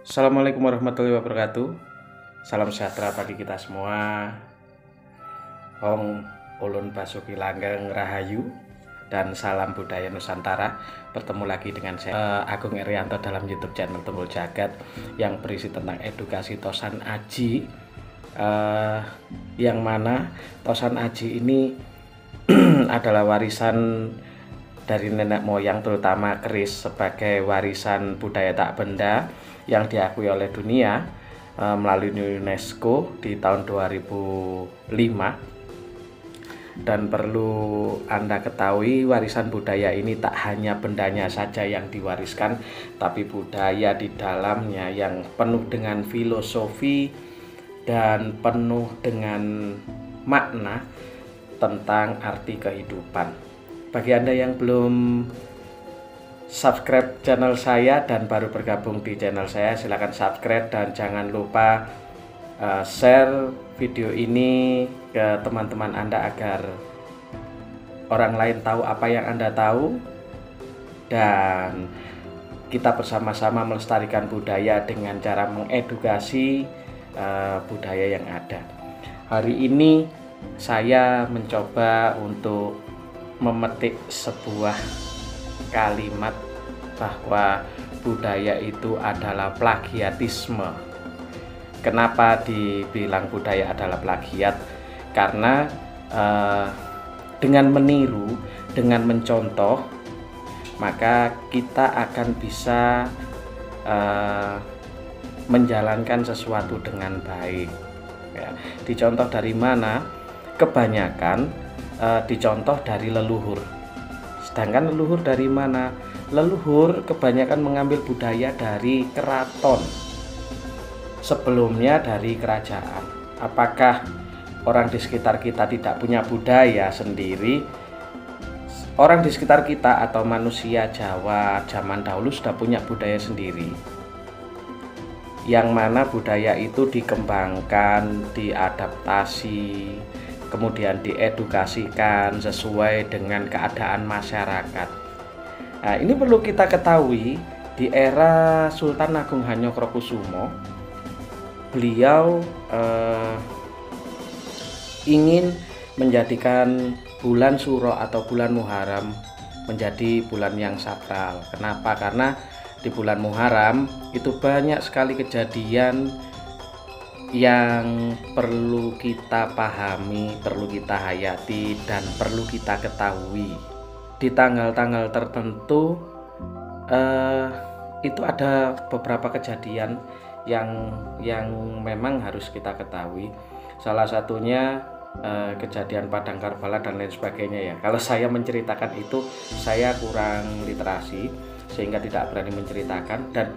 Assalamualaikum warahmatullahi wabarakatuh. Salam sejahtera bagi kita semua. Ong Ulun Basuki Langgeng Rahayu dan salam budaya Nusantara. Bertemu lagi dengan saya Agung Irianto dalam YouTube channel Tumbul Jagat yang berisi tentang edukasi Tosan Aji. Yang mana Tosan Aji ini adalah warisan dari nenek moyang, terutama keris, sebagai warisan budaya tak benda yang diakui oleh dunia melalui UNESCO di tahun 2005. Dan perlu Anda ketahui, warisan budaya ini tak hanya bendanya saja yang diwariskan, tapi budaya di dalamnya yang penuh dengan filosofi dan penuh dengan makna tentang arti kehidupan. Bagi Anda yang belum subscribe channel saya dan baru bergabung di channel saya, silahkan subscribe dan jangan lupa share video ini ke teman-teman Anda agar orang lain tahu apa yang Anda tahu, dan kita bersama-sama melestarikan budaya dengan cara mengedukasi budaya yang ada. Hari ini saya mencoba untuk memetik sebuah kalimat bahwa budaya itu adalah plagiatisme. Kenapa dibilang budaya adalah plagiat? Karena dengan meniru, dengan mencontoh, maka kita akan bisa menjalankan sesuatu dengan baik. Ya, dicontoh dari mana? Kebanyakan dicontoh dari leluhur. Sedangkan leluhur dari mana? Leluhur kebanyakan mengambil budaya dari keraton, sebelumnya dari kerajaan. Apakah orang di sekitar kita tidak punya budaya sendiri? Orang di sekitar kita atau manusia Jawa zaman dahulu sudah punya budaya sendiri, yang mana budaya itu dikembangkan, diadaptasi, kemudian diedukasikan sesuai dengan keadaan masyarakat. Nah, ini perlu kita ketahui, di era Sultan Agung Hanyokrokusumo, beliau ingin menjadikan bulan Suro atau bulan Muharram menjadi bulan yang sakral. Kenapa? Karena di bulan Muharram itu banyak sekali kejadian yang perlu kita pahami, perlu kita hayati, dan perlu kita ketahui. Di tanggal-tanggal tertentu itu ada beberapa kejadian yang memang harus kita ketahui. Salah satunya kejadian Padang Karbala dan lain sebagainya ya. Kalau saya menceritakan itu, saya kurang literasi sehingga tidak berani menceritakan, dan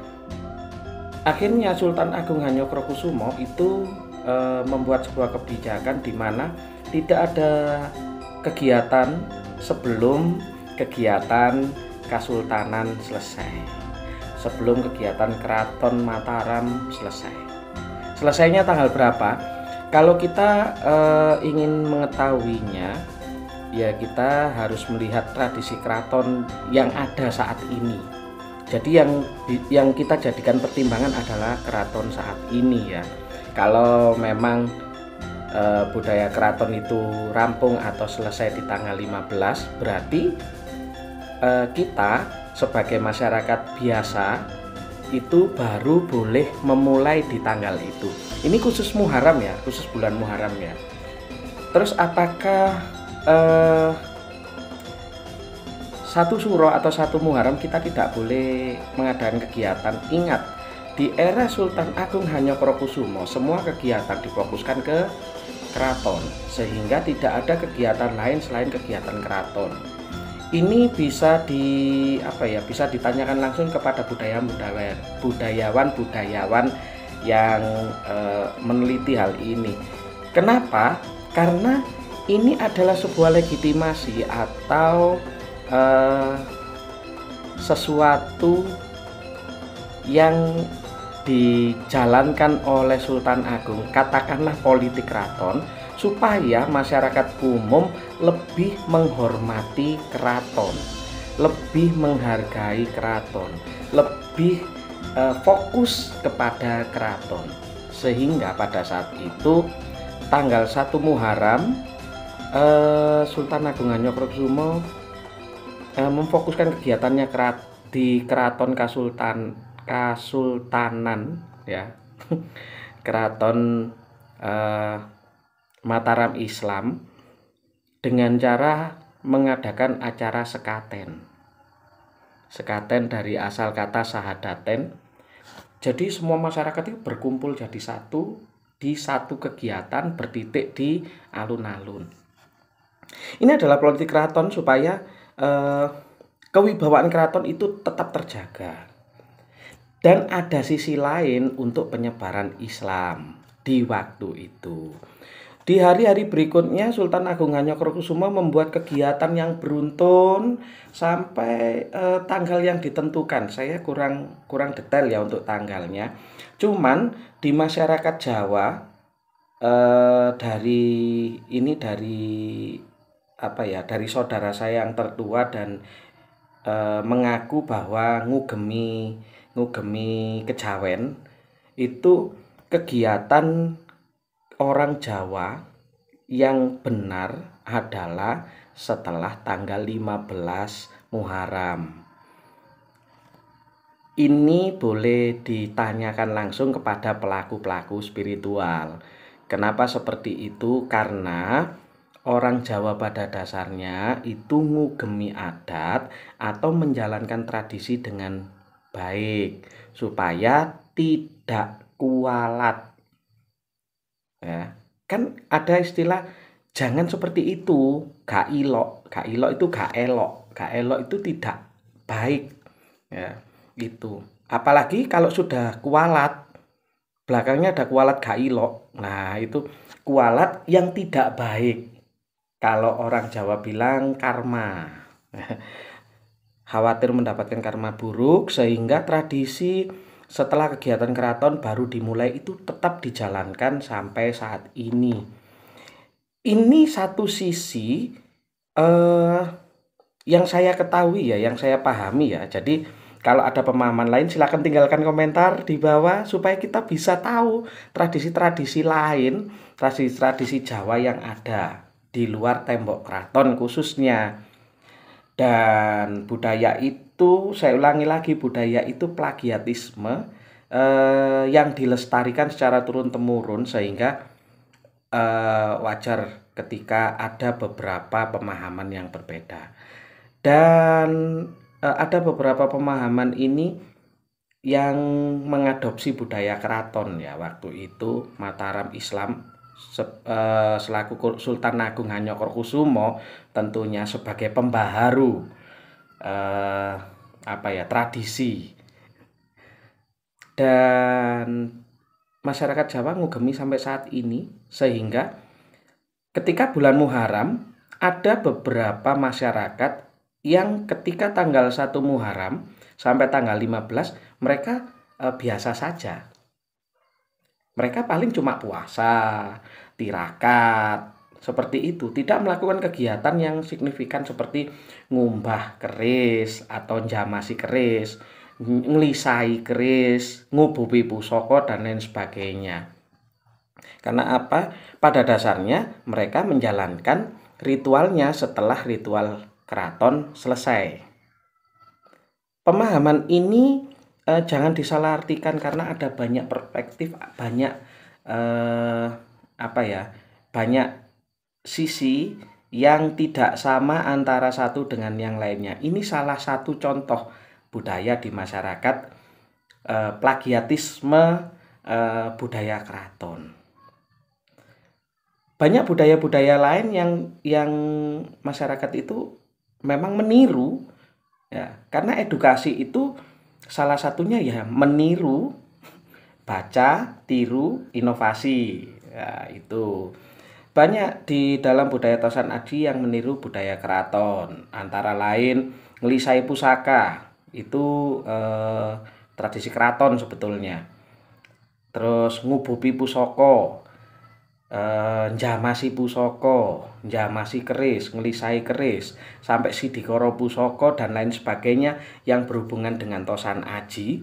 akhirnya Sultan Agung Hanyokrokusumo itu membuat sebuah kebijakan di mana tidak ada kegiatan sebelum kegiatan Kasultanan selesai, sebelum kegiatan Keraton Mataram selesai. Selesainya tanggal berapa? Kalau kita ingin mengetahuinya, ya kita harus melihat tradisi keraton yang ada saat ini. Jadi yang kita jadikan pertimbangan adalah keraton saat ini ya. Kalau memang budaya keraton itu rampung atau selesai di tanggal 15, berarti kita sebagai masyarakat biasa itu baru boleh memulai di tanggal itu. Ini khusus Muharram ya, khusus bulan Muharram ya. Terus apakah satu Suro atau satu Muharram kita tidak boleh mengadakan kegiatan? Ingat, di era Sultan Agung Hanyokrokusumo semua kegiatan difokuskan ke keraton, sehingga tidak ada kegiatan lain selain kegiatan keraton. Ini bisa bisa ditanyakan langsung kepada budayawan yang meneliti hal ini. Kenapa? Karena ini adalah sebuah legitimasi atau sesuatu yang dijalankan oleh Sultan Agung, katakanlah politik keraton, supaya masyarakat umum lebih menghormati keraton, lebih menghargai keraton, lebih fokus kepada keraton, sehingga pada saat itu tanggal 1 Muharram Sultan Agung Hanyokrokusumo memfokuskan kegiatannya di Keraton Kasultanan ya Keraton Mataram Islam dengan cara mengadakan acara sekaten dari asal kata sahadaten. Jadi semua masyarakat itu berkumpul jadi satu di satu kegiatan bertitik di alun-alun. Ini adalah politik keraton supaya kewibawaan keraton itu tetap terjaga. Dan ada sisi lain untuk penyebaran Islam di waktu itu. Di hari-hari berikutnya Sultan Agung Hanyokrokusumo membuat kegiatan yang beruntun sampai tanggal yang ditentukan. Saya kurang detail ya untuk tanggalnya. Cuman di masyarakat Jawa dari saudara saya yang tertua dan mengaku bahwa ngugemi kejawen itu kegiatan orang Jawa yang benar adalah setelah tanggal 15 Muharram. Ini boleh ditanyakan langsung kepada pelaku-pelaku spiritual. Kenapa seperti itu? Karena orang Jawa pada dasarnya itu ngugemi adat atau menjalankan tradisi dengan baik supaya tidak kualat. Ya, kan ada istilah jangan seperti itu, gak ilok itu gak elok itu tidak baik ya, gitu. Apalagi kalau sudah kualat, belakangnya ada kualat gak ilok, nah itu kualat yang tidak baik. Kalau orang Jawa bilang karma, khawatir mendapatkan karma buruk, sehingga tradisi setelah kegiatan keraton baru dimulai itu tetap dijalankan sampai saat ini. Ini satu sisi yang saya ketahui ya, yang saya pahami ya. Jadi kalau ada pemahaman lain silakan tinggalkan komentar di bawah supaya kita bisa tahu tradisi-tradisi lain, tradisi-tradisi Jawa yang ada di luar tembok keraton khususnya. Dan budaya itu, saya ulangi lagi, budaya itu plagiatisme yang dilestarikan secara turun-temurun, sehingga wajar ketika ada beberapa pemahaman yang berbeda. Dan ada beberapa pemahaman ini yang mengadopsi budaya keraton ya. Waktu itu Mataram Islam selaku Sultan Agung Hanyokrokusumo tentunya sebagai pembaharu tradisi, dan masyarakat Jawa ngugemi sampai saat ini, sehingga ketika bulan Muharram ada beberapa masyarakat yang ketika tanggal 1 Muharram sampai tanggal 15 mereka biasa saja. Mereka paling cuma puasa, tirakat, seperti itu. Tidak melakukan kegiatan yang signifikan seperti ngumbah keris atau njamasi keris, ngelisai keris, ngububi pusaka, dan lain sebagainya. Karena apa? Pada dasarnya mereka menjalankan ritualnya setelah ritual keraton selesai. Pemahaman ini jangan disalahartikan karena ada banyak perspektif, banyak sisi yang tidak sama antara satu dengan yang lainnya. Ini salah satu contoh budaya di masyarakat, plagiatisme budaya keraton. Banyak budaya-budaya lain yang masyarakat itu memang meniru ya, karena edukasi itu salah satunya ya meniru, baca, tiru, inovasi. Ya, itu banyak di dalam budaya Tosan Aji yang meniru budaya keraton. Antara lain ngelisai pusaka, itu tradisi keraton sebetulnya. Terus ngububi pusaka, njamasi pusaka, njamasi keris, ngelisai keris, sampai sidikara pusaka dan lain sebagainya yang berhubungan dengan Tosan Aji.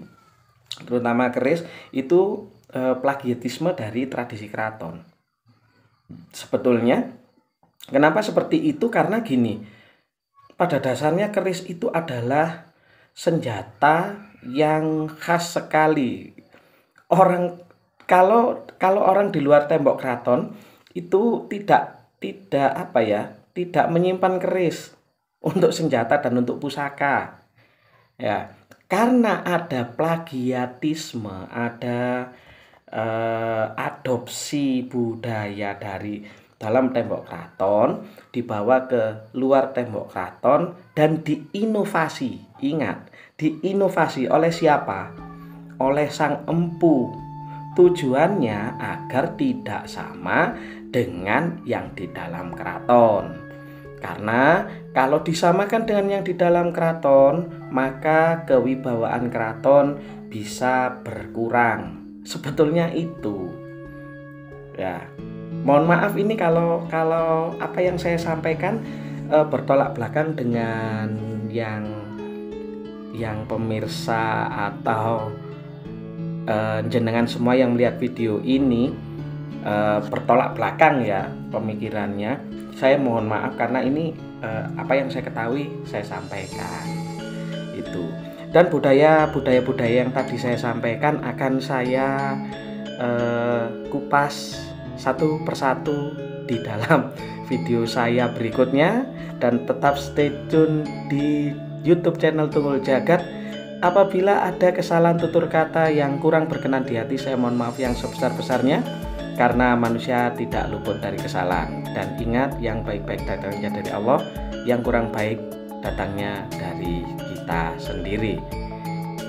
terutama keris itu plagiatisme dari tradisi keraton. Sebetulnya kenapa seperti itu? Karena gini, pada dasarnya keris itu adalah senjata yang khas sekali. Kalau orang di luar tembok keraton itu tidak menyimpan keris untuk senjata dan untuk pusaka. Ya, karena ada plagiatisme, ada adopsi budaya dari dalam tembok keraton dibawa ke luar tembok keraton dan diinovasi. Ingat, diinovasi oleh siapa? Oleh sang empu. Tujuannya agar tidak sama dengan yang di dalam keraton. Karena kalau disamakan dengan yang di dalam keraton, maka kewibawaan keraton bisa berkurang. Sebetulnya itu. Ya, mohon maaf ini kalau apa yang saya sampaikan bertolak belakang dengan yang pemirsa atau jenengan semua yang melihat video ini bertolak belakang ya pemikirannya. Saya mohon maaf karena ini apa yang saya ketahui saya sampaikan itu. Dan budaya yang tadi saya sampaikan akan saya kupas satu persatu di dalam video saya berikutnya, dan tetap stay tune di YouTube channel Tunggul Jagat. Apabila ada kesalahan tutur kata yang kurang berkenan di hati, saya mohon maaf yang sebesar-besarnya, karena manusia tidak luput dari kesalahan. Dan ingat, yang baik-baik datangnya dari Allah, yang kurang baik datangnya dari kita sendiri.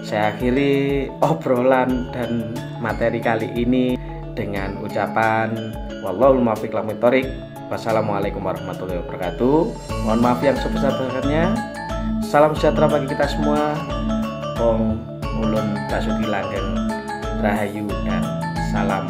Saya akhiri obrolan dan materi kali ini dengan ucapan wallahul muwaffiq ila thoriq. Wassalamualaikum warahmatullahi wabarakatuh. Mohon maaf yang sebesar-besarnya. Salam sejahtera bagi kita semua. Om ulun Basuki Langgeng Rahayu dan salam